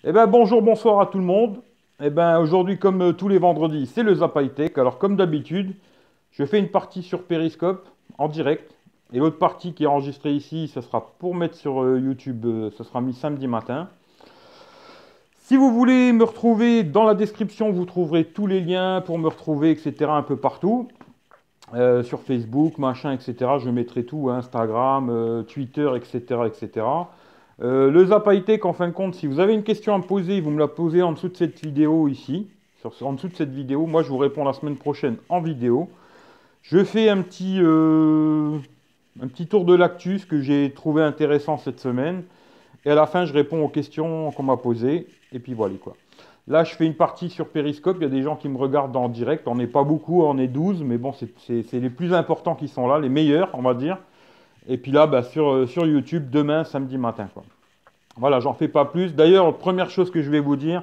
Eh ben bonjour, bonsoir à tout le monde. Eh ben aujourd'hui, comme tous les vendredis, c'est le Zap High Tech. Alors comme d'habitude, je fais une partie sur Periscope en direct. Et l'autre partie qui est enregistrée ici, ça sera pour mettre sur YouTube, ça sera mis samedi matin. Si vous voulez me retrouver dans la description, vous trouverez tous les liens pour me retrouver, etc. un peu partout. Sur Facebook, machin, etc. Je mettrai tout, hein, Instagram, Twitter, etc. etc. Le Zap High Tech, en fin de compte, si vous avez une question à me poser, vous me la posez en dessous de cette vidéo ici. En dessous de cette vidéo, moi je vous réponds la semaine prochaine en vidéo. Je fais un petit tour de l'actu, ce que j'ai trouvé intéressant cette semaine. Et à la fin, je réponds aux questions qu'on m'a posées. Et puis voilà quoi. Là, je fais une partie sur Periscope. Il y a des gens qui me regardent en direct. On n'est pas beaucoup, on est 12. Mais bon, c'est les plus importants qui sont là, les meilleurs, on va dire. Et puis là, bah, sur YouTube, demain, samedi matin, quoi. Voilà, j'en fais pas plus. D'ailleurs, première chose que je vais vous dire,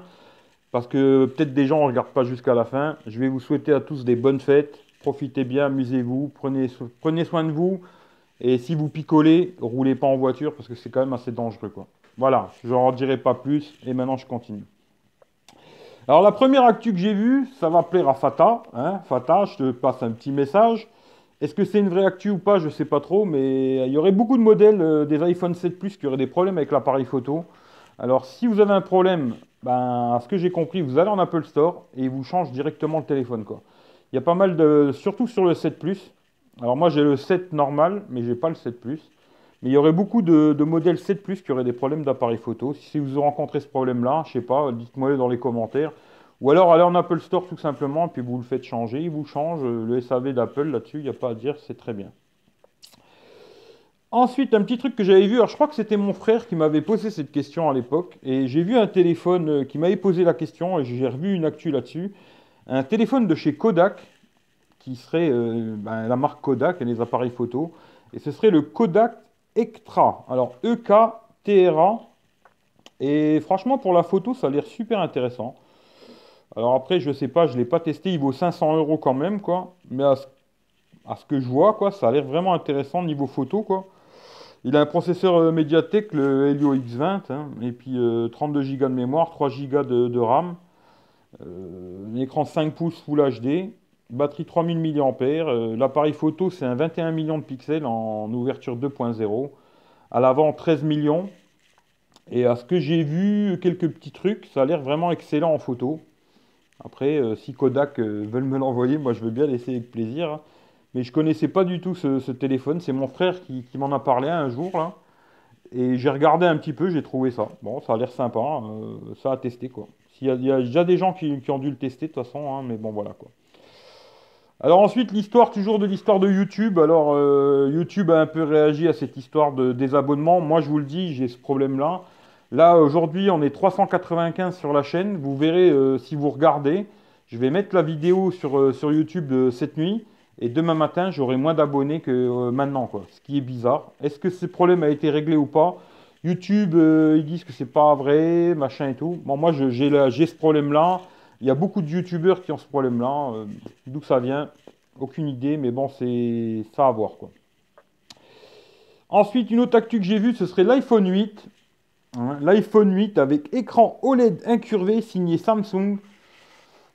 parce que peut-être des gens ne regardent pas jusqu'à la fin, je vais vous souhaiter à tous des bonnes fêtes. Profitez bien, amusez-vous, prenez soin de vous. Et si vous picolez, roulez pas en voiture parce que c'est quand même assez dangereux, quoi. Voilà, je n'en dirai pas plus. Et maintenant, je continue. Alors, la première actu que j'ai vue, ça va plaire à Fata, hein. Fata, je te passe un petit message. Est-ce que c'est une vraie actu ou pas? Je sais pas trop, mais il y aurait beaucoup de modèles des iPhone 7 Plus qui auraient des problèmes avec l'appareil photo. Alors, si vous avez un problème, ben, à ce que j'ai compris, vous allez en Apple Store et ils vous changent directement le téléphone, quoi. Il y a pas mal de, surtout sur le 7 Plus. Alors moi, j'ai le 7 normal, mais j'ai pas le 7 Plus. Mais il y aurait beaucoup de modèles 7 Plus qui auraient des problèmes d'appareil photo. Si vous rencontrez ce problème-là, je sais pas, dites-moi dans les commentaires. Ou alors allez en Apple Store tout simplement, puis vous le faites changer. Il vous change le SAV d'Apple là-dessus, il n'y a pas à dire, c'est très bien. Ensuite, un petit truc que j'avais vu, alors je crois que c'était mon frère qui m'avait posé cette question à l'époque, et j'ai vu un téléphone qui m'avait posé la question, et j'ai revu une actu là-dessus. Un téléphone de chez Kodak, qui serait ben, la marque Kodak et les appareils photo, et ce serait le Kodak Ektra. Alors E-K-T-R-A, et franchement pour la photo, ça a l'air super intéressant. Alors après, je sais pas, je l'ai pas testé, il vaut 500 euros quand même, quoi. Mais à ce que je vois, quoi, ça a l'air vraiment intéressant niveau photo, quoi. Il a un processeur Mediatek, le Helio X20, hein, et puis 32 Go de mémoire, 3 Go de RAM, un écran 5 pouces Full HD, batterie 3000 mAh, l'appareil photo c'est un 21 millions de pixels en ouverture 2.0, à l'avant 13 millions, et à ce que j'ai vu, quelques petits trucs, ça a l'air vraiment excellent en photo. Après, si Kodak veulent me l'envoyer, moi je veux bien l'essayer avec plaisir, hein. Mais je connaissais pas du tout ce téléphone, c'est mon frère qui m'en a parlé un jour là. Et j'ai regardé un petit peu, j'ai trouvé ça. Bon, ça a l'air sympa, ça a testé quoi. Il y a déjà des gens qui ont dû le tester de toute façon, hein, mais bon voilà quoi. Alors ensuite, l'histoire, toujours de l'histoire de YouTube. Alors YouTube a un peu réagi à cette histoire de désabonnement. Moi, je vous le dis, j'ai ce problème-là. Là, aujourd'hui, on est 395 sur la chaîne. Vous verrez si vous regardez. Je vais mettre la vidéo sur YouTube de cette nuit. Et demain matin, j'aurai moins d'abonnés que maintenant, quoi. Ce qui est bizarre. Est-ce que ce problème a été réglé ou pas? YouTube, ils disent que c'est pas vrai, machin et tout. Bon, moi, j'ai ce problème-là. Il y a beaucoup de YouTubeurs qui ont ce problème-là. D'où ça vient? Aucune idée, mais bon, c'est ça à voir, quoi. Ensuite, une autre actu que j'ai vue, ce serait l'iPhone 8, hein. L'iPhone 8 avec écran OLED incurvé signé Samsung.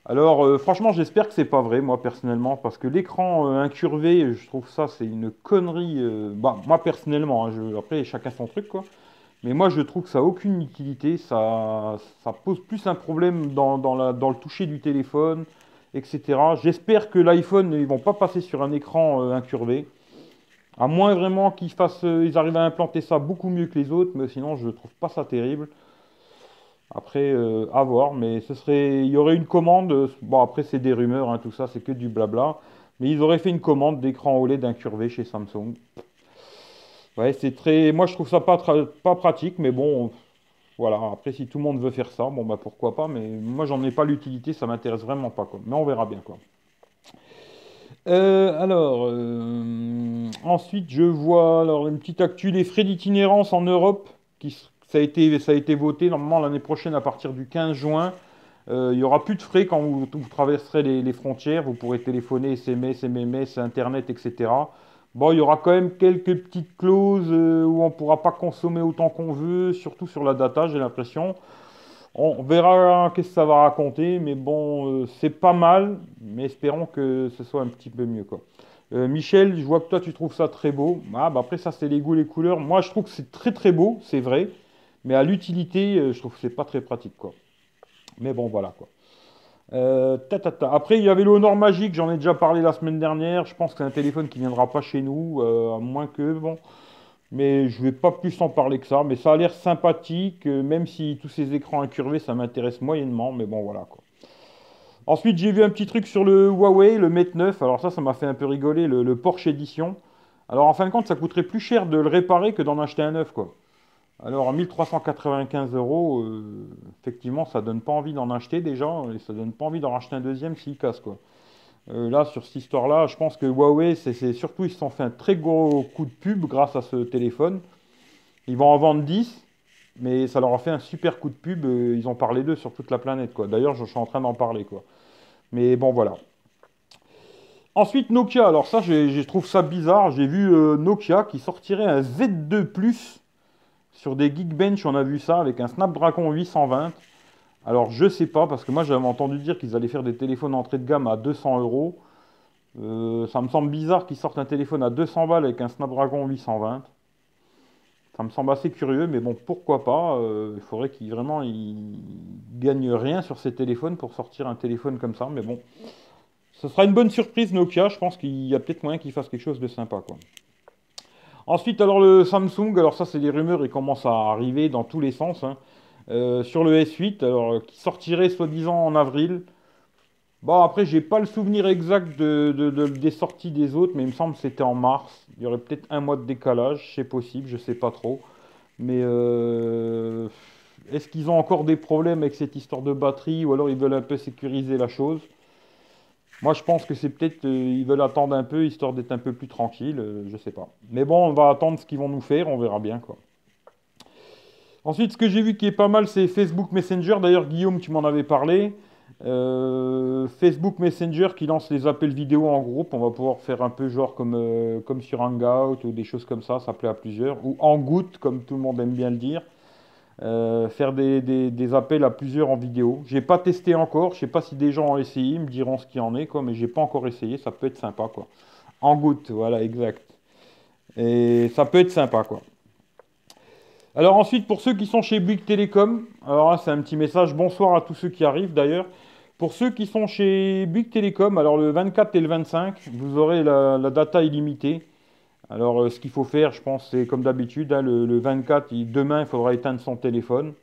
Alors, franchement, j'espère que c'est pas vrai, moi, personnellement, parce que l'écran incurvé, je trouve ça, c'est une connerie. Bah, moi, personnellement, hein, après, chacun son truc, quoi. Mais moi, je trouve que ça n'a aucune utilité. Ça pose plus un problème dans le toucher du téléphone, etc. J'espère que l'iPhone, ils vont pas passer sur un écran incurvé. À moins vraiment ils arrivent à implanter ça beaucoup mieux que les autres, mais sinon, je trouve pas ça terrible. Après, à voir, mais il y aurait une commande. Bon, après, c'est des rumeurs, hein, tout ça, c'est que du blabla. Mais ils auraient fait une commande d'écran OLED incurvé chez Samsung. Ouais, c'est très. Moi, je trouve ça pas pratique, mais bon, voilà. Après, si tout le monde veut faire ça, bon, bah pourquoi pas. Mais moi, j'en ai pas l'utilité, ça m'intéresse vraiment pas, quoi. Mais on verra bien, quoi. Ensuite, je vois alors une petite actu les frais d'itinérance en Europe. Ça a été voté normalement l'année prochaine à partir du 15 juin. Il n'y aura plus de frais quand vous traverserez les frontières. Vous pourrez téléphoner, SMS, MMS, Internet, etc. Bon, il y aura quand même quelques petites clauses où on ne pourra pas consommer autant qu'on veut, surtout sur la data, j'ai l'impression. On verra qu'est-ce que ça va raconter, mais bon, c'est pas mal, mais espérons que ce soit un petit peu mieux, quoi. Michel, je vois que toi tu trouves ça très beau. Ah, bah après ça c'est les goûts, les couleurs. Moi je trouve que c'est très très beau, c'est vrai, mais à l'utilité, je trouve que c'est pas très pratique, quoi. Mais bon, voilà, quoi. Après, il y avait le Honor Magic, j'en ai déjà parlé la semaine dernière. Je pense que c'est un téléphone qui viendra pas chez nous, à moins que, bon. Mais je vais pas plus en parler que ça. Mais ça a l'air sympathique, même si tous ces écrans incurvés, ça m'intéresse moyennement. Mais bon, voilà, quoi. Ensuite, j'ai vu un petit truc sur le Huawei, le Mate 9. Alors ça m'a fait un peu rigoler, le Porsche Edition. Alors en fin de compte, ça coûterait plus cher de le réparer que d'en acheter un neuf, quoi. Alors, à 1395 euros, effectivement, ça donne pas envie d'en acheter déjà, et ça donne pas envie d'en racheter un deuxième s'il casse, quoi. Là, sur cette histoire-là, je pense que Huawei, surtout, ils se sont fait un très gros coup de pub grâce à ce téléphone. Ils vont en vendre 10, mais ça leur a fait un super coup de pub. Ils ont parlé d'eux sur toute la planète, quoi. D'ailleurs, je suis en train d'en parler, quoi. Mais bon, voilà. Ensuite, Nokia. Alors ça, je trouve ça bizarre. J'ai vu Nokia qui sortirait un Z2 Plus. Sur des Geekbench, on a vu ça avec un Snapdragon 820. Alors, je sais pas, parce que moi, j'avais entendu dire qu'ils allaient faire des téléphones entrée de gamme à 200 euros. Ça me semble bizarre qu'ils sortent un téléphone à 200 balles avec un Snapdragon 820. Ça me semble assez curieux, mais bon, pourquoi pas. Il faudrait qu'ils vraiment ils gagnent rien sur ces téléphones pour sortir un téléphone comme ça. Mais bon, ce sera une bonne surprise Nokia. Je pense qu'il y a peut-être moyen qu'ils fassent quelque chose de sympa, quoi. Ensuite, alors le Samsung, alors ça c'est des rumeurs, ils commencent à arriver dans tous les sens, hein. Sur le S8, alors qui sortirait soi-disant en avril. Bon, après, j'ai pas le souvenir exact des sorties des autres, mais il me semble que c'était en mars. Il y aurait peut-être un mois de décalage, c'est possible, je sais pas trop. Mais est-ce qu'ils ont encore des problèmes avec cette histoire de batterie, ou alors ils veulent un peu sécuriser la chose? Moi, je pense que c'est peut-être ils veulent attendre un peu, histoire d'être un peu plus tranquille, je sais pas. Mais bon, on va attendre ce qu'ils vont nous faire, on verra bien, quoi. Ensuite, ce que j'ai vu qui est pas mal, c'est Facebook Messenger. D'ailleurs, Guillaume, tu m'en avais parlé. Facebook Messenger qui lance les appels vidéo en groupe. On va pouvoir faire un peu genre comme sur Hangout ou des choses comme ça plaît à plusieurs. Ou Hangout, comme tout le monde aime bien le dire. Faire des appels à plusieurs en vidéo. J'ai pas testé encore. Je sais pas si des gens ont essayé. Ils me diront ce qu'il en est, quoi. Mais j'ai pas encore essayé. Ça peut être sympa, quoi. Hangout, voilà, exact. Et ça peut être sympa, quoi. Alors ensuite, pour ceux qui sont chez Bouygues Télécom, alors là, c'est un petit message, bonsoir à tous ceux qui arrivent d'ailleurs. Pour ceux qui sont chez Bouygues Télécom, alors le 24 et le 25, vous aurez la data illimitée. Alors ce qu'il faut faire, je pense, c'est comme d'habitude, hein, le 24, demain, il faudra éteindre son téléphone,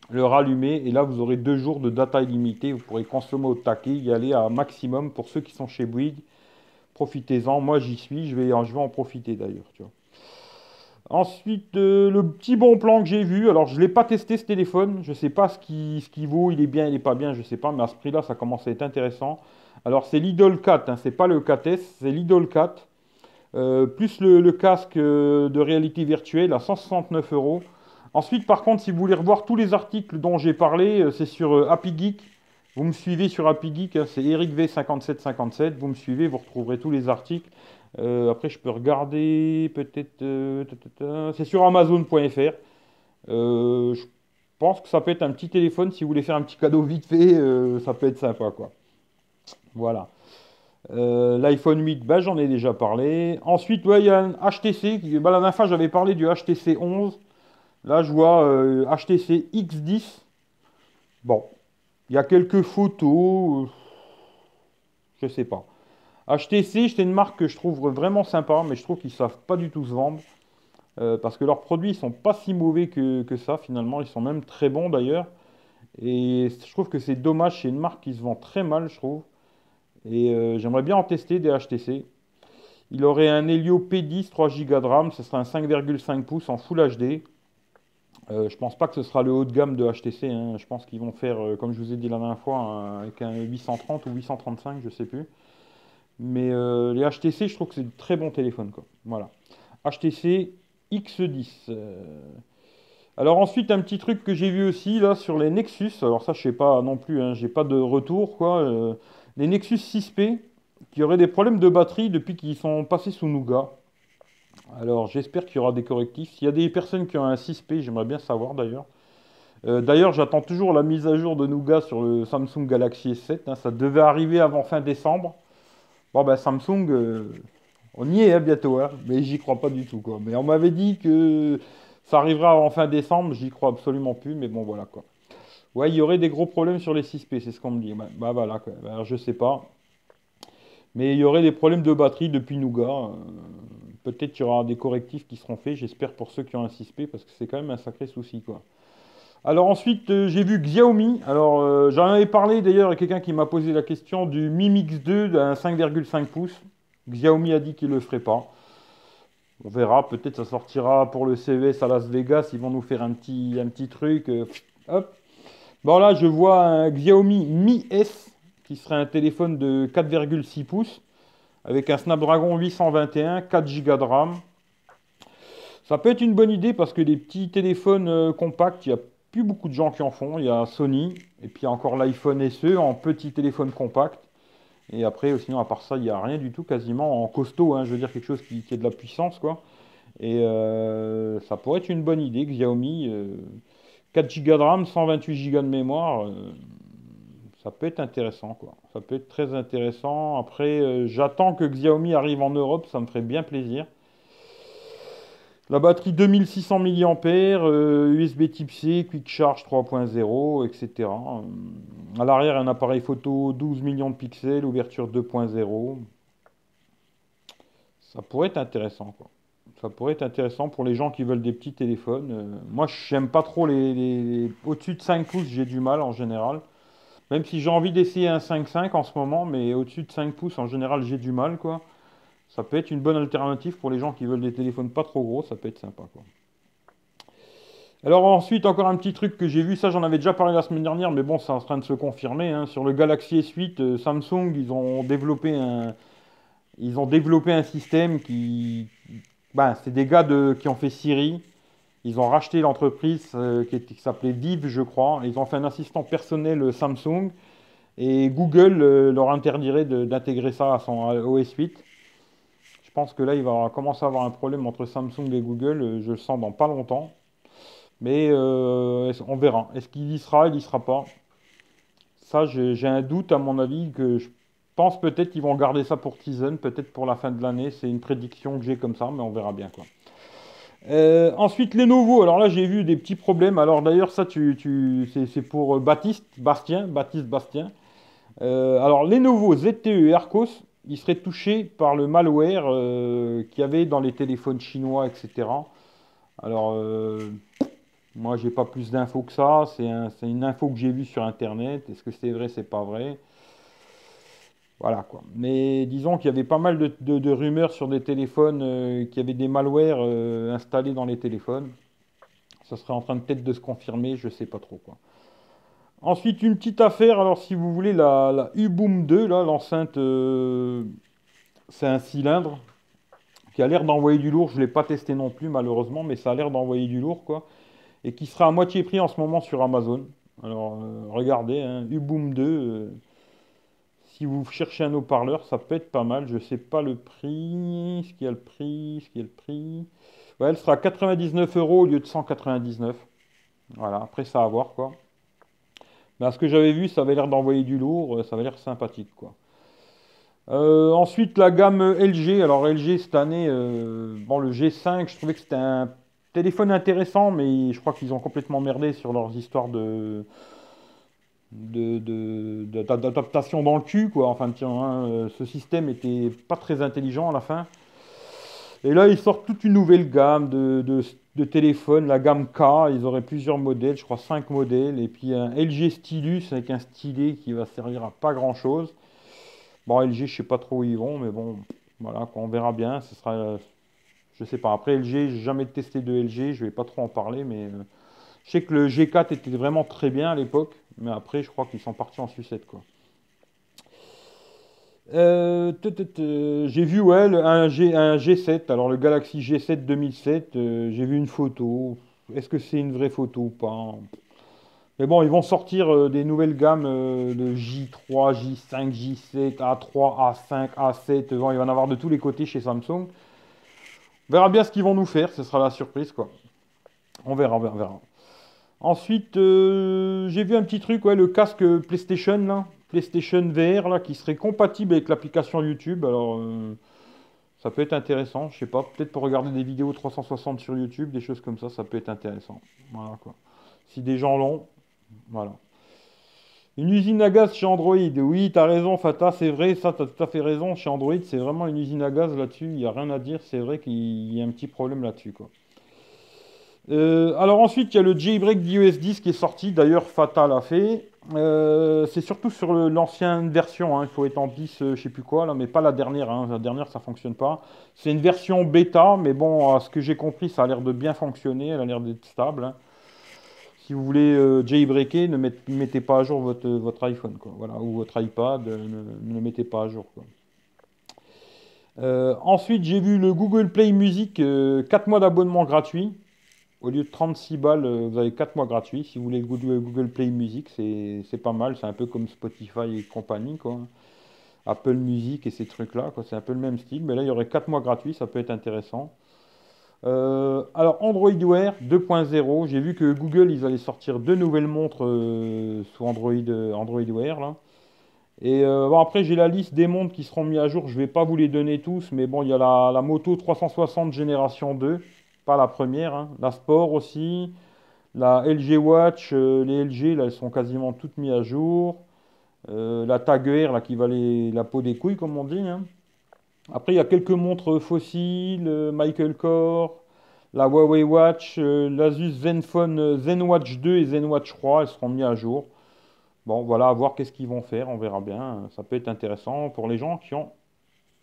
le rallumer, et là, vous aurez 2 jours de data illimitée. Vous pourrez consommer au taquet, y aller à maximum pour ceux qui sont chez Bouygues. Profitez-en, moi j'y suis, je vais en profiter d'ailleurs, tu vois. Ensuite, le petit bon plan que j'ai vu, alors je ne l'ai pas testé ce téléphone, je ne sais pas ce qu'il vaut, il est bien, il n'est pas bien, je ne sais pas, mais à ce prix-là, ça commence à être intéressant. Alors c'est l'Idol 4, hein, c'est pas le 4S, c'est l'Idol 4, plus le casque de réalité virtuelle à 169 euros. Ensuite, par contre, si vous voulez revoir tous les articles dont j'ai parlé, c'est sur Happy Geek. Vous me suivez sur Happy Geek, hein, c'est Eric V5757, vous me suivez, vous retrouverez tous les articles. Après, je peux regarder peut-être. C'est sur Amazon.fr. Je pense que ça peut être un petit téléphone si vous voulez faire un petit cadeau vite fait. Ça peut être sympa, quoi. Voilà. L'iPhone 8, bah, j'en ai déjà parlé. Ensuite, ouais, il y a un HTC. Bah, la dernière fois, j'avais parlé du HTC 11. Là, je vois HTC X10. Bon, il y a quelques photos. Je sais pas. HTC, c'est une marque que je trouve vraiment sympa, mais je trouve qu'ils savent pas du tout se vendre. Parce que leurs produits, ils sont pas si mauvais que ça, finalement. Ils sont même très bons, d'ailleurs. Et je trouve que c'est dommage. C'est une marque qui se vend très mal, je trouve. Et j'aimerais bien en tester des HTC. Il aurait un Helio P10, 3 Go de RAM. Ce sera un 5,5 pouces en Full HD. Je pense pas que ce sera le haut de gamme de HTC, hein. Je pense qu'ils vont faire, comme je vous ai dit la dernière fois, avec un 830 ou 835, je sais plus. Mais les HTC, je trouve que c'est de très bons téléphones, quoi. Voilà. HTC X10. Alors ensuite, un petit truc que j'ai vu aussi là sur les Nexus. Alors ça, je sais pas non plus, hein, j'ai pas de retour, quoi. Les Nexus 6P qui auraient des problèmes de batterie depuis qu'ils sont passés sous Nougat. Alors j'espère qu'il y aura des correctifs. S'il y a des personnes qui ont un 6P, j'aimerais bien savoir d'ailleurs. D'ailleurs, j'attends toujours la mise à jour de Nougat sur le Samsung Galaxy S7, hein. Ça devait arriver avant fin décembre. Bon, ben Samsung, on y est hein, bientôt, hein, mais j'y crois pas du tout, quoi. Mais on m'avait dit que ça arrivera en fin décembre, j'y crois absolument plus, mais bon, voilà, quoi. Ouais, il y aurait des gros problèmes sur les 6P, c'est ce qu'on me dit. Bah voilà, quoi. Alors, je sais pas. Mais il y aurait des problèmes de batterie depuis Nougat. Peut-être qu'il y aura des correctifs qui seront faits, j'espère pour ceux qui ont un 6P, parce que c'est quand même un sacré souci, quoi. Alors ensuite, j'ai vu Xiaomi. Alors j'en avais parlé d'ailleurs à quelqu'un qui m'a posé la question du Mi Mix 2 d'un 5,5 pouces. Xiaomi a dit qu'il ne le ferait pas. On verra, peut-être ça sortira pour le CES à Las Vegas. Ils vont nous faire un petit truc. Hop. Bon là, je vois un Xiaomi Mi S qui serait un téléphone de 4,6 pouces avec un Snapdragon 821, 4 Go de RAM. Ça peut être une bonne idée parce que des petits téléphones compacts, il n'y a plus beaucoup de gens qui en font. Il y a Sony et puis il y a encore l'iPhone SE en petit téléphone compact. Et après, sinon, à part ça, il n'y a rien du tout quasiment en costaud, hein, je veux dire quelque chose qui ait de la puissance, quoi. Et ça pourrait être une bonne idée, Xiaomi. 4 Go de RAM, 128 Go de mémoire, ça peut être intéressant, quoi. Ça peut être très intéressant. Après, j'attends que Xiaomi arrive en Europe, ça me ferait bien plaisir. La batterie 2600 mAh, USB Type C, Quick Charge 3.0, etc. À l'arrière, un appareil photo 12 millions de pixels, ouverture 2.0. Ça pourrait être intéressant, quoi. Ça pourrait être intéressant pour les gens qui veulent des petits téléphones. Moi, j'aime pas trop Au-dessus de 5 pouces, j'ai du mal en général. Même si j'ai envie d'essayer un 5.5 en ce moment, mais au-dessus de 5 pouces, en général, j'ai du mal, quoi. Ça peut être une bonne alternative pour les gens qui veulent des téléphones pas trop gros, ça peut être sympa, quoi. Alors ensuite, encore un petit truc que j'ai vu, ça j'en avais déjà parlé la semaine dernière, mais bon, c'est en train de se confirmer, hein. Sur le Galaxy S8, Samsung, ils ont développé un système ben, c'est des gars qui ont fait Siri. Ils ont racheté l'entreprise qui s'appelait Vive, je crois. Ils ont fait un assistant personnel Samsung et Google leur interdirait d'intégrer ça au S8. Je pense que là, il va commencer à avoir un problème entre Samsung et Google. Je le sens dans pas longtemps. Mais on verra. Est-ce qu'il y sera, il y sera pas? Ça, j'ai un doute à mon avis que je pense peut-être qu'ils vont garder ça pour Tizen, peut-être pour la fin de l'année. C'est une prédiction que j'ai comme ça, mais on verra bien quoi. Ensuite, Lenovo. Alors là, j'ai vu des petits problèmes. Alors d'ailleurs, ça, c'est pour Baptiste Bastien. Alors Lenovo ZTE et Arcos, ils seraient touchés par le malware qu'il y avait dans les téléphones chinois, etc. Alors, moi, j'ai pas plus d'infos que ça. C'est une info que j'ai vue sur Internet. Est-ce que c'est vrai, c'est pas vrai? Voilà quoi. Mais disons qu'il y avait pas mal de rumeurs sur des téléphones qui avaient des malwares installés dans les téléphones. Ça serait en train de peut-être de se confirmer, je sais pas trop quoi. Ensuite, une petite affaire. Alors, si vous voulez, la U-Boom 2, là, l'enceinte, c'est un cylindre qui a l'air d'envoyer du lourd. Je ne l'ai pas testé non plus, malheureusement, mais ça a l'air d'envoyer du lourd quoi. Et qui sera à moitié prix en ce moment sur Amazon. Alors, regardez, hein, U-Boom 2, si vous cherchez un haut-parleur, ça peut être pas mal. Je sais pas le prix. Est-ce qu'il y a le prix? Est-ce qu'il y a le prix? Ouais, elle sera à 99 euros au lieu de 199. Voilà, après ça à voir quoi. Mais à ce que j'avais vu, ça avait l'air d'envoyer du lourd, ça avait l'air sympathique quoi. Ensuite, la gamme LG. Alors LG cette année, bon le G5, je trouvais que c'était un téléphone intéressant, mais je crois qu'ils ont complètement merdé sur leurs histoires d'adaptation dans le cul, quoi. Enfin, tiens, hein, ce système était pas très intelligent à la fin. Et là, ils sortent toute une nouvelle gamme de téléphones, la gamme K. Ils auraient plusieurs modèles, je crois 5 modèles. Et puis un LG Stylus avec un stylet qui va servir à pas grand-chose. Bon, LG, je sais pas trop où ils vont, mais bon, voilà, quoi, on verra bien. Ce sera, je sais pas. Après LG, j'ai jamais testé de LG, je vais pas trop en parler, mais je sais que le G4 était vraiment très bien à l'époque, mais après, je crois qu'ils sont partis en sucette, quoi. J'ai vu ouais, un G7, alors le Galaxy G7 2007, j'ai vu une photo. Est-ce que c'est une vraie photo ou pas? Mais bon, ils vont sortir des nouvelles gammes de J3, J5, J7, A3, A5, A7. Bon, il va y en avoir de tous les côtés chez Samsung. On verra bien ce qu'ils vont nous faire, ce sera la surprise, quoi. On verra, on verra, on verra. Ensuite, j'ai vu un petit truc, ouais, le casque PlayStation, là, PlayStation VR, là, qui serait compatible avec l'application YouTube. Alors, ça peut être intéressant, je sais pas, peut-être pour regarder des vidéos 360 sur YouTube, des choses comme ça peut être intéressant. Voilà, quoi. Si des gens l'ont, voilà. Une usine à gaz chez Android, oui, t'as raison, Fata, c'est vrai, ça, t'as tout à fait raison. Chez Android, c'est vraiment une usine à gaz là-dessus, il n'y a rien à dire, c'est vrai qu'il y a un petit problème là-dessus, quoi. Alors ensuite, il y a le jailbreak d'iOS 10 qui est sorti. D'ailleurs, Fata l'a fait. C'est surtout sur l'ancienne version, hein. Il faut être en 10, je sais plus quoi, là, mais pas la dernière, hein. La dernière, ça fonctionne pas. C'est une version bêta, mais bon, à ce que j'ai compris, ça a l'air de bien fonctionner. Elle a l'air d'être stable, hein. Si vous voulez jailbreaker, ne mettez pas à jour votre iPhone, quoi. Voilà, ou votre iPad, ne le mettez pas à jour, quoi. Ensuite, j'ai vu le Google Play Music, 4 mois d'abonnement gratuit. Au lieu de 36 balles, vous avez 4 mois gratuits. Si vous voulez le Google Play Music, c'est pas mal. C'est un peu comme Spotify et compagnie, quoi. Apple Music et ces trucs-là, quoi. C'est un peu le même style. Mais là, il y aurait 4 mois gratuits. Ça peut être intéressant. Alors, Android Wear 2.0. J'ai vu que Google, ils allaient sortir deux nouvelles montres sous Android Wear, là. Et bon, après, j'ai la liste des montres qui seront mis à jour. Je vais pas vous les donner tous, mais bon, il y a la Moto 360 génération 2, pas la première, hein. La Sport aussi, la LG Watch, les LG, là, elles sont quasiment toutes mises à jour. La Tag Heuer, là, qui valait la peau des couilles, comme on dit, hein. Après, il y a quelques montres fossiles, Michael Kors, la Huawei Watch, l'Asus Zenfone ZenWatch 2 et ZenWatch 3, elles seront mises à jour. Bon, voilà, à voir qu'est-ce qu'ils vont faire, on verra bien. Ça peut être intéressant pour les gens qui ont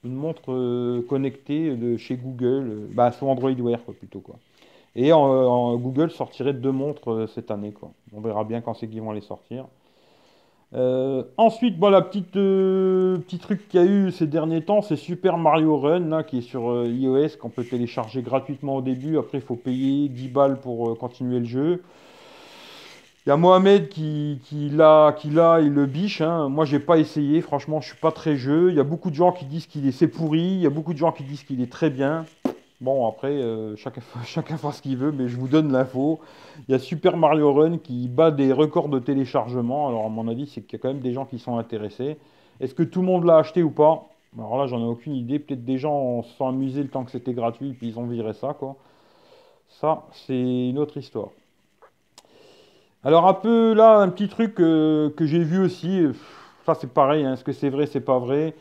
une montre connectée de chez Google, bah, sous Android Wear, quoi, plutôt, quoi. Et Google sortirait deux montres cette année, quoi. On verra bien quand c'est qu'ils vont les sortir. Ensuite, bon, la petit truc qu'il y a eu ces derniers temps, c'est Super Mario Run, là, qui est sur iOS, qu'on peut télécharger gratuitement au début. Après, il faut payer 10 balles pour continuer le jeu. Il y a Mohamed qui l'a, il le biche, hein. Moi, j'ai pas essayé. Franchement, je suis pas très jeu. Il y a beaucoup de gens qui disent qu'il est c'est pourri. Il y a beaucoup de gens qui disent qu'il est très bien. Bon, après, chacun fera ce qu'il veut, mais je vous donne l'info. Il y a Super Mario Run qui bat des records de téléchargement. Alors, à mon avis, c'est qu'il y a quand même des gens qui sont intéressés. Est-ce que tout le monde l'a acheté ou pas? Alors là, j'en ai aucune idée. Peut-être des gens se sont amusés le temps que c'était gratuit, puis ils ont viré ça, quoi. Ça, c'est une autre histoire. Alors un peu là, un petit truc que j'ai vu aussi, ça c'est pareil, hein, est-ce que c'est vrai, c'est pas vrai.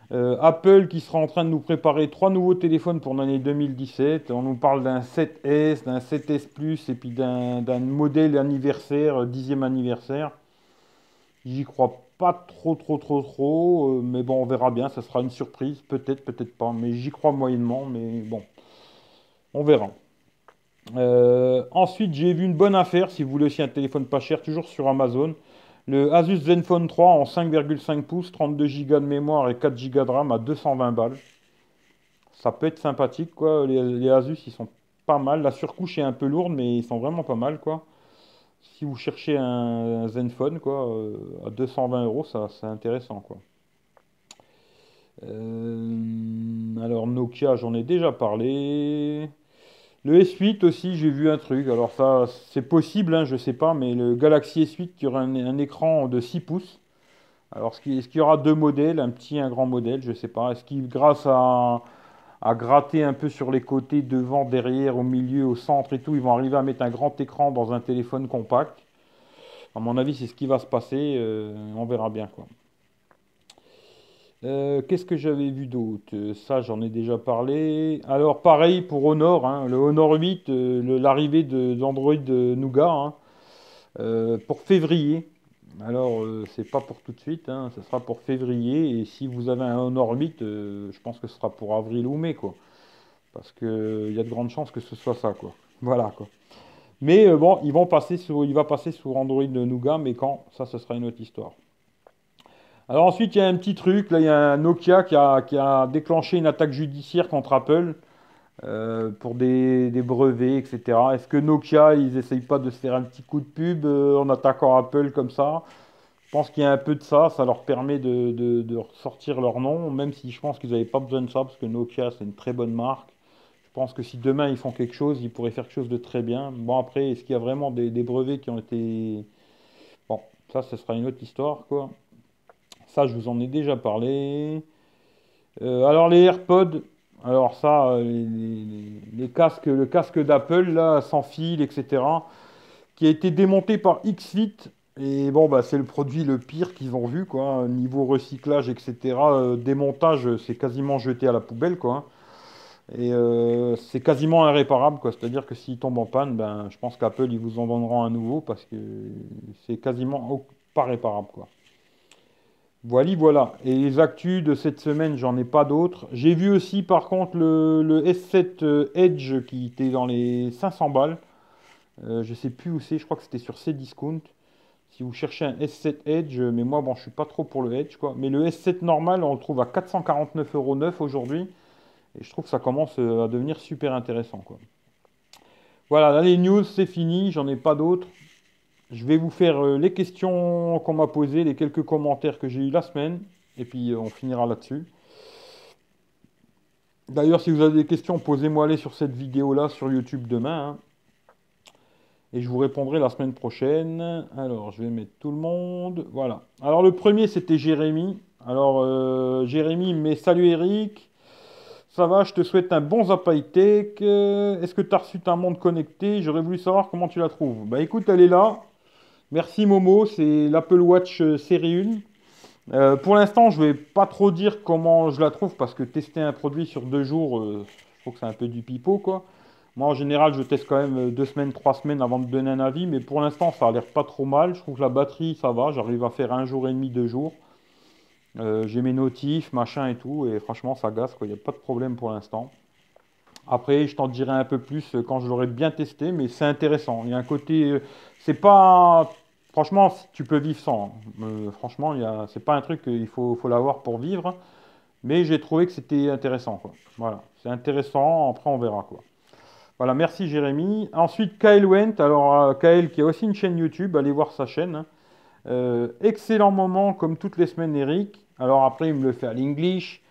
Apple qui sera en train de nous préparer trois nouveaux téléphones pour l'année 2017. On nous parle d'un 7S, d'un 7S Plus et puis d'un modèle anniversaire, 10e anniversaire. J'y crois pas trop, mais bon, on verra bien, ça sera une surprise, peut-être, peut-être pas, mais j'y crois moyennement, mais bon, on verra. Ensuite, j'ai vu une bonne affaire, si vous voulez aussi un téléphone pas cher, toujours sur Amazon. Le Asus Zenfone 3 en 5,5 pouces, 32 Go de mémoire et 4 Go de RAM à 220 balles. Ça peut être sympathique, quoi. Les Asus, ils sont pas mal. La surcouche est un peu lourde, mais ils sont vraiment pas mal, quoi. Si vous cherchez un Zenfone, quoi, à 220 euros, ça, c'est intéressant, quoi. Alors Nokia, j'en ai déjà parlé. Le S8 aussi, j'ai vu un truc. Alors ça, c'est possible, hein, je sais pas, mais le Galaxy S8 qui aura un écran de 6 pouces. Alors est-ce qu'il y aura deux modèles, un petit et un grand modèle, je sais pas. Est-ce qu'il, grâce à gratter un peu sur les côtés, devant, derrière, au milieu, au centre et tout, ils vont arriver à mettre un grand écran dans un téléphone compact? À mon avis, c'est ce qui va se passer. On verra bien, quoi. Qu'est-ce que j'avais vu d'autre? Ça, j'en ai déjà parlé. Alors, pareil pour Honor, hein, le Honor 8, l'arrivée d'Android Nougat, hein, pour février. Alors, c'est pas pour tout de suite, hein, ce sera pour février. Et si vous avez un Honor 8, je pense que ce sera pour avril ou mai, quoi. Parce que il y a de grandes chances que ce soit ça, quoi. Voilà, quoi. Mais bon, il va passer sur Android Nougat, mais quand? Ça, ce sera une autre histoire. Alors ensuite, il y a un petit truc, là, il y a un Nokia qui a déclenché une attaque judiciaire contre Apple pour des brevets, etc. Est-ce que Nokia, ils essayent pas de se faire un petit coup de pub en attaquant Apple comme ça? Je pense qu'il y a un peu de ça, ça leur permet de ressortir leur nom, même si je pense qu'ils n'avaient pas besoin de ça, parce que Nokia, c'est une très bonne marque. Je pense que si demain ils font quelque chose, ils pourraient faire quelque chose de très bien. Bon, après, est-ce qu'il y a vraiment des brevets qui ont été... Bon, ça, ce sera une autre histoire, quoi. Ça, je vous en ai déjà parlé. Alors, les AirPods, alors ça, les casques, le casque d'Apple, là, sans fil, etc., qui a été démonté par Xfit. Et bon, bah, c'est le produit le pire qu'ils ont vu, quoi. Niveau recyclage, etc., démontage, c'est quasiment jeté à la poubelle, quoi. Et c'est quasiment irréparable, quoi. C'est-à-dire que s'il tombe en panne, ben, je pense qu'Apple, ils vous en donneront un nouveau parce que c'est quasiment pas réparable, quoi. Voilà, voilà. Et les actus de cette semaine, j'en ai pas d'autres. J'ai vu aussi, par contre, le S7 Edge qui était dans les 500 balles. Je sais plus où c'est, je crois que c'était sur Cdiscount. Si vous cherchez un S7 Edge, mais moi, bon, je suis pas trop pour le Edge, quoi. Mais le S7 normal, on le trouve à 449,9 € neuf aujourd'hui. Et je trouve que ça commence à devenir super intéressant, quoi. Voilà, là, les news, c'est fini, j'en ai pas d'autres. Je vais vous faire les questions qu'on m'a posées, les quelques commentaires que j'ai eu la semaine, et puis on finira là-dessus. D'ailleurs, si vous avez des questions, posez-moi-les sur cette vidéo-là sur YouTube demain, hein, et je vous répondrai la semaine prochaine. Alors, je vais mettre tout le monde. Voilà. Alors, le premier, c'était Jérémy. Alors, Jérémy, il me met salut Eric. Ça va, je te souhaite un bon Zap High Tech. Est-ce que tu as reçu ta montre connectée? J'aurais voulu savoir comment tu la trouves. Bah écoute, elle est là. Merci Momo, c'est l'Apple Watch série 1. Pour l'instant, je vais pas trop dire comment je la trouve parce que tester un produit sur 2 jours, je trouve que c'est un peu du pipeau, quoi. Moi, en général, je teste quand même 2 semaines, 3 semaines avant de donner un avis, mais pour l'instant, ça a l'air pas trop mal. Je trouve que la batterie, ça va. J'arrive à faire 1 jour et demi, 2 jours. J'ai mes notifs, machin et tout, et franchement, ça gaze, quoi. Il n'y a pas de problème pour l'instant. Après, je t'en dirai un peu plus quand je l'aurai bien testé, mais c'est intéressant. Il y a un côté, c'est pas, franchement, tu peux vivre sans, hein. Franchement, c'est pas un truc qu'il faut l'avoir pour vivre, mais j'ai trouvé que c'était intéressant, quoi. Voilà, c'est intéressant. Après, on verra, quoi. Voilà, merci Jérémy. Ensuite, Kael Went. Alors, Kael qui a aussi une chaîne YouTube, allez voir sa chaîne, hein. Excellent moment, comme toutes les semaines, Eric. Alors après, il me le fait à l'English.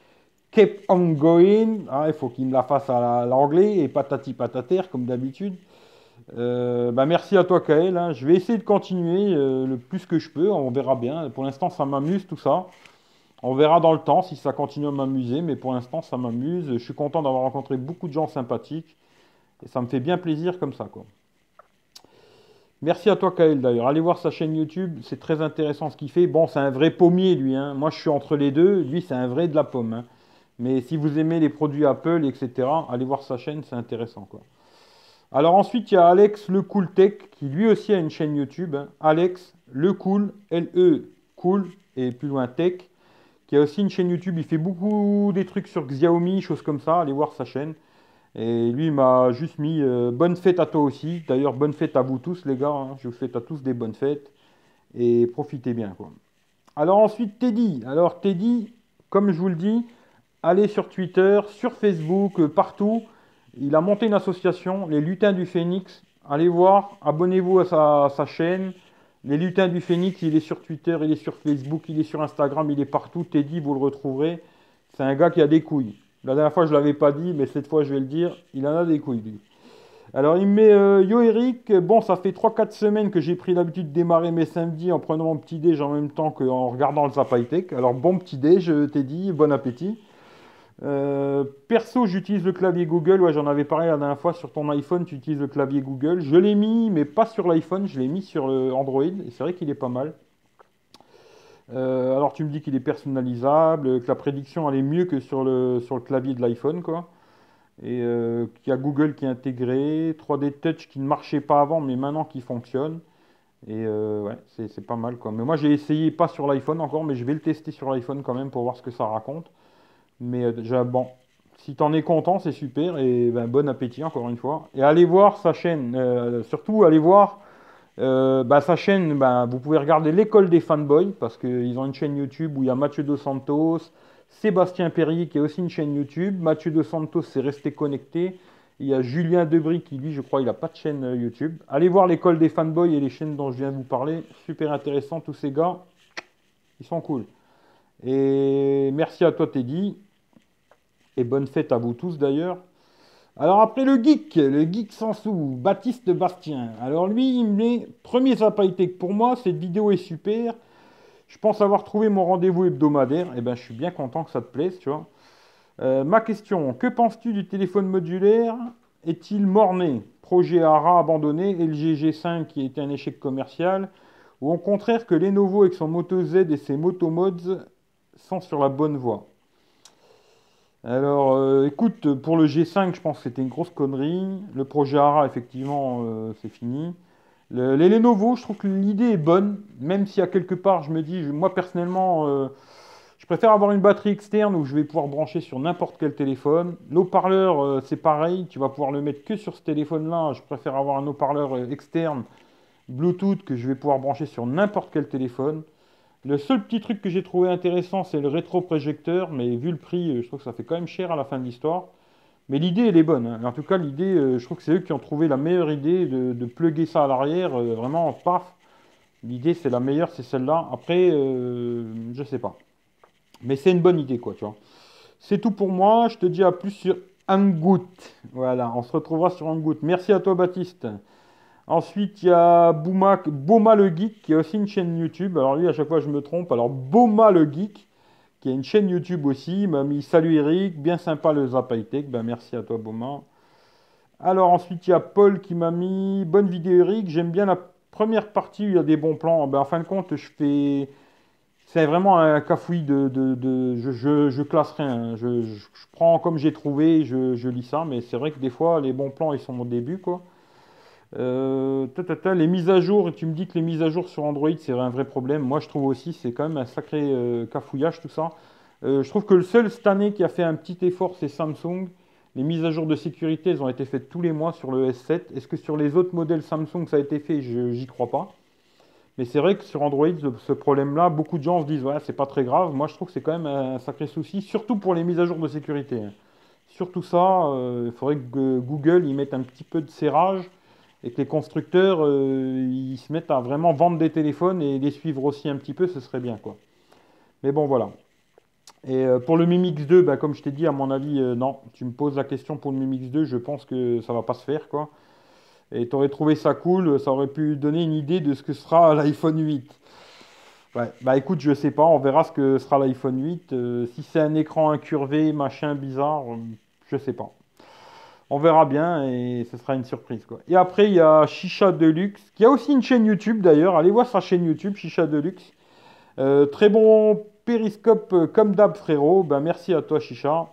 Keep on going. Ah, il faut qu'il me la fasse à l'anglais et patati patater comme d'habitude. Bah merci à toi, Kael, hein. Je vais essayer de continuer le plus que je peux. On verra bien. Pour l'instant, ça m'amuse tout ça. On verra dans le temps si ça continue à m'amuser. Mais pour l'instant, ça m'amuse. Je suis content d'avoir rencontré beaucoup de gens sympathiques. Et ça me fait bien plaisir comme ça, quoi. Merci à toi, Kael, d'ailleurs. Allez voir sa chaîne YouTube. C'est très intéressant ce qu'il fait. Bon, c'est un vrai pommier, lui, hein. Moi, je suis entre les deux. Lui, c'est un vrai de la pomme, hein. Mais si vous aimez les produits Apple, etc., allez voir sa chaîne, c'est intéressant, quoi. Alors ensuite, il y a Alex Le Cool Tech, qui lui aussi a une chaîne YouTube, hein. Alex Le Cool, L-E, Cool, et plus loin Tech, qui a aussi une chaîne YouTube. Il fait beaucoup des trucs sur Xiaomi, choses comme ça. Allez voir sa chaîne. Et lui, il m'a juste mis bonne fête à toi aussi. D'ailleurs, bonne fête à vous tous, les gars, hein. Je vous souhaite à tous des bonnes fêtes. Et profitez bien, quoi. Alors ensuite, Teddy. Alors Teddy, comme je vous le dis, allez sur Twitter, sur Facebook, partout. Il a monté une association, les Lutins du Phénix. Allez voir, abonnez-vous à sa chaîne. Les Lutins du Phénix, il est sur Twitter, il est sur Facebook, il est sur Instagram, il est partout. Teddy, vous le retrouverez. C'est un gars qui a des couilles. La dernière fois, je ne l'avais pas dit, mais cette fois, je vais le dire. Il en a des couilles, lui. Alors, il me met Yo Eric, bon, ça fait 3 4 semaines que j'ai pris l'habitude de démarrer mes samedis en prenant mon petit déj en même temps qu'en regardant le Zap High Tech. Alors, bon petit déj, Teddy, bon appétit. Perso, j'utilise le clavier Google. Ouais, j'en avais parlé la dernière fois. Sur ton iPhone, tu utilises le clavier Google. Je l'ai mis, mais pas sur l'iPhone. Je l'ai mis sur le Android. Et c'est vrai qu'il est pas mal. Alors, tu me dis qu'il est personnalisable, que la prédiction elle est mieux que sur le clavier de l'iPhone, quoi. Et qu'il y a Google qui est intégré. 3D Touch qui ne marchait pas avant, mais maintenant qui fonctionne. Et ouais, c'est pas mal, quoi. Mais moi, j'ai essayé pas sur l'iPhone encore, mais je vais le tester sur l'iPhone quand même pour voir ce que ça raconte. Mais déjà, bon, si t'en es content, c'est super. Et ben, bon appétit encore une fois. Et allez voir sa chaîne. Surtout, allez voir bah, sa chaîne. Bah, vous pouvez regarder l'école des fanboys parce qu'ils ont une chaîne YouTube où il y a Mathieu Dos Santos, Sébastien Perrier qui a aussi une chaîne YouTube. Mathieu Dos Santos, c'est resté connecté. Il y a Julien Debris qui, lui, je crois, il n'a pas de chaîne YouTube. Allez voir l'école des fanboys et les chaînes dont je viens de vous parler. Super intéressant, tous ces gars. Ils sont cool. Et merci à toi, Teddy. Et bonne fête à vous tous d'ailleurs. Alors après le geek sans sous, Baptiste Bastien. Alors lui, il me met, premier Zapatec pour moi, cette vidéo est super. Je pense avoir trouvé mon rendez-vous hebdomadaire. Eh ben, je suis bien content que ça te plaise, tu vois. Ma question, que penses-tu du téléphone modulaire? Est-il mort-né? Projet ARA abandonné, LG G5 qui était un échec commercial, ou au contraire que Lenovo avec son Moto Z et ses Moto Mods sont sur la bonne voie? Alors, écoute, pour le G5, je pense que c'était une grosse connerie. Le projet ARA, effectivement, c'est fini. Les Lenovo, je trouve que l'idée est bonne, même si à quelque part, je me dis, moi personnellement, je préfère avoir une batterie externe où je vais pouvoir brancher sur n'importe quel téléphone. L'haut-parleur, c'est pareil, tu vas pouvoir le mettre que sur ce téléphone-là. Je préfère avoir un haut-parleur externe Bluetooth que je vais pouvoir brancher sur n'importe quel téléphone. Le seul petit truc que j'ai trouvé intéressant, c'est le rétroprojecteur, mais vu le prix, je trouve que ça fait quand même cher à la fin de l'histoire. Mais l'idée, elle est bonne, hein. En tout cas, l'idée, je trouve que c'est eux qui ont trouvé la meilleure idée de plugger ça à l'arrière, vraiment, paf. L'idée, c'est la meilleure, c'est celle-là. Après, je sais pas. Mais c'est une bonne idée, quoi, tu vois. C'est tout pour moi. Je te dis à plus sur Hangout. Voilà, on se retrouvera sur Hangout. Merci à toi, Baptiste. Ensuite, il y a Boma le Geek, qui a aussi une chaîne YouTube. Alors lui, à chaque fois, je me trompe. Alors, Boma le Geek, qui a une chaîne YouTube aussi. Il m'a mis Salut Eric, bien sympa le Zap High Tech. Ben, merci à toi, Boma. Alors, ensuite, il y a Paul qui m'a mis Bonne vidéo, Eric. J'aime bien la première partie où il y a des bons plans. Ben, en fin de compte, je fais. C'est vraiment un cafouillis je classe rien, hein. Je prends comme j'ai trouvé, je lis ça, mais c'est vrai que des fois, les bons plans, ils sont au début, quoi. Les mises à jour, et tu me dis que les mises à jour sur Android, c'est un vrai problème. Moi, je trouve aussi, c'est quand même un sacré cafouillage, tout ça. Je trouve que le seul cette année qui a fait un petit effort, c'est Samsung. Les mises à jour de sécurité, elles ont été faites tous les mois sur le S7. Est-ce que sur les autres modèles Samsung, ça a été fait? J'y crois pas. Mais c'est vrai que sur Android, ce problème-là, beaucoup de gens se disent, ouais, c'est pas très grave. Moi, je trouve que c'est quand même un sacré souci, surtout pour les mises à jour de sécurité, hein. Surtout ça, il faudrait que Google y mette un petit peu de serrage et que les constructeurs ils se mettent à vraiment vendre des téléphones et les suivre aussi un petit peu, ce serait bien, quoi. Mais bon, voilà. Et pour le Mi Mix 2, bah, comme je t'ai dit, à mon avis, non. Tu me poses la question pour le Mi Mix 2, je pense que ça va pas se faire, quoi. Et tu aurais trouvé ça cool, ça aurait pu donner une idée de ce que sera l'iPhone 8. Ouais, bah écoute, je sais pas, on verra ce que sera l'iPhone 8. Si c'est un écran incurvé, machin bizarre, je sais pas. On verra bien et ce sera une surprise, quoi. Et après, il y a Chicha Deluxe, qui a aussi une chaîne YouTube d'ailleurs. Allez voir sa chaîne YouTube, Chicha Deluxe. Très bon périscope comme d'hab, frérot. Ben, merci à toi, Chicha.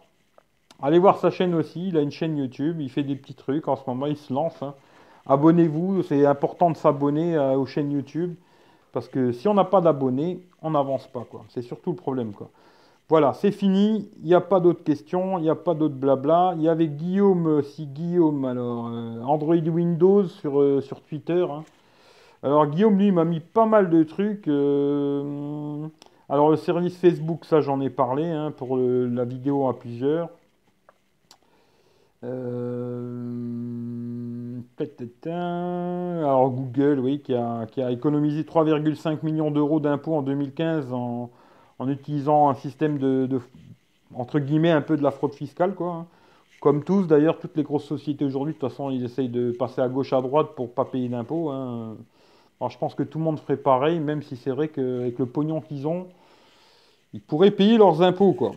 Allez voir sa chaîne aussi. Il a une chaîne YouTube. Il fait des petits trucs. En ce moment, il se lance, hein. Abonnez-vous. C'est important de s'abonner aux chaînes YouTube. Parce que si on n'a pas d'abonnés, on n'avance pas, quoi. C'est surtout le problème, quoi. Voilà, c'est fini. Il n'y a pas d'autres questions, il n'y a pas d'autres blabla. Il y avait Guillaume, si Guillaume, alors Android Windows sur Twitter, hein. Alors Guillaume, lui, m'a mis pas mal de trucs. Alors le service Facebook, ça j'en ai parlé, hein, pour la vidéo à plusieurs. Alors Google, oui, qui a économisé 3,5 millions d'euros d'impôts en 2015 en utilisant un système entre guillemets, un peu de la fraude fiscale, quoi, hein. Comme tous, d'ailleurs, toutes les grosses sociétés aujourd'hui, de toute façon, ils essayent de passer à gauche, à droite pour pas payer d'impôts, hein. Alors je pense que tout le monde ferait pareil, même si c'est vrai qu'avec le pognon qu'ils ont, ils pourraient payer leurs impôts, quoi.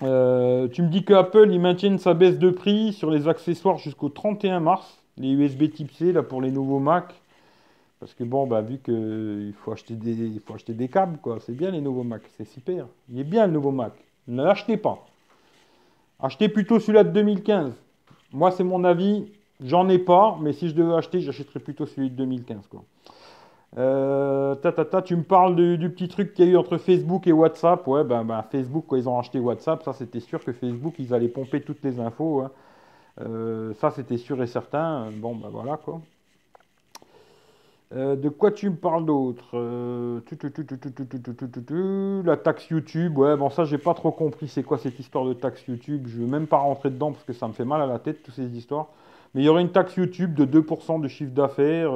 Tu me dis que Apple, ils maintiennent sa baisse de prix sur les accessoires jusqu'au 31 mars, les USB Type C, là, pour les nouveaux Mac. Parce que bon, bah, vu qu'il faut acheter des câbles, quoi. C'est bien les nouveaux Mac, c'est super. Il est bien le nouveau Mac. Ne l'achetez pas. Achetez plutôt celui-là de 2015. Moi, c'est mon avis. J'en ai pas, mais si je devais acheter, j'achèterais plutôt celui de 2015, quoi. Tu me parles du petit truc qu'il y a eu entre Facebook et WhatsApp. Ouais, ben, Facebook, quand ils ont acheté WhatsApp, ça c'était sûr que Facebook, ils allaient pomper toutes les infos, hein. Ça c'était sûr et certain. Bon, ben voilà, quoi. De quoi tu me parles d'autre? La taxe YouTube, ouais, bon, ça j'ai pas trop compris c'est quoi cette histoire de taxe YouTube. Je veux même pas rentrer dedans parce que ça me fait mal à la tête, toutes ces histoires. Mais il y aurait une taxe YouTube de 2% de chiffre d'affaires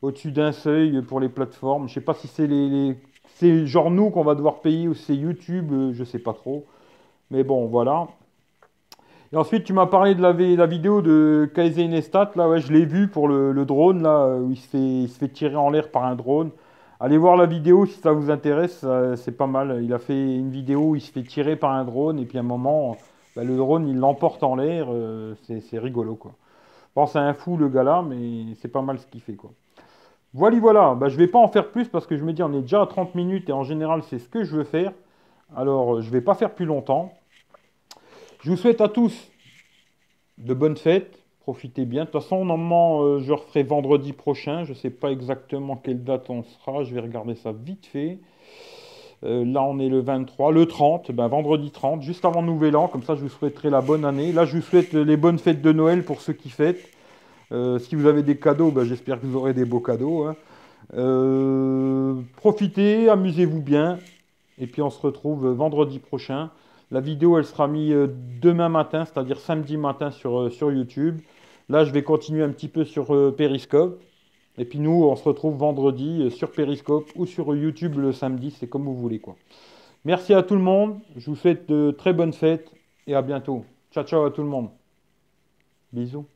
au-dessus d'un seuil pour les plateformes. Je sais pas si c'est c'est genre nous qu'on va devoir payer ou c'est YouTube, je sais pas trop. Mais bon, voilà. Et ensuite, tu m'as parlé de la vidéo de Kaizen Nestat. Là, ouais, je l'ai vu pour le drone, là, où il se fait tirer en l'air par un drone. Allez voir la vidéo si ça vous intéresse, c'est pas mal. Il a fait une vidéo où il se fait tirer par un drone, et puis à un moment, bah, le drone, il l'emporte en l'air. C'est rigolo, quoi. Bon, c'est un fou, le gars-là, mais c'est pas mal ce qu'il fait, quoi. Voilà, voilà. Bah, je vais pas en faire plus parce que je me dis, on est déjà à 30 minutes et en général, c'est ce que je veux faire. Alors, je vais pas faire plus longtemps. Je vous souhaite à tous de bonnes fêtes. Profitez bien. De toute façon, normalement, je referai vendredi prochain. Je ne sais pas exactement quelle date on sera. Je vais regarder ça vite fait. Là, on est le 23. Le 30, ben, vendredi 30, juste avant Nouvel An. Comme ça, je vous souhaiterai la bonne année. Là, je vous souhaite les bonnes fêtes de Noël pour ceux qui fêtent. Si vous avez des cadeaux, ben, j'espère que vous aurez des beaux cadeaux, hein. Profitez, amusez-vous bien. Et puis, on se retrouve vendredi prochain. La vidéo, elle sera mise demain matin, c'est-à-dire samedi matin sur YouTube. Là, je vais continuer un petit peu sur Periscope. Et puis nous, on se retrouve vendredi sur Periscope ou sur YouTube le samedi, c'est comme vous voulez, quoi. Merci à tout le monde. Je vous souhaite de très bonnes fêtes et à bientôt. Ciao, ciao à tout le monde. Bisous.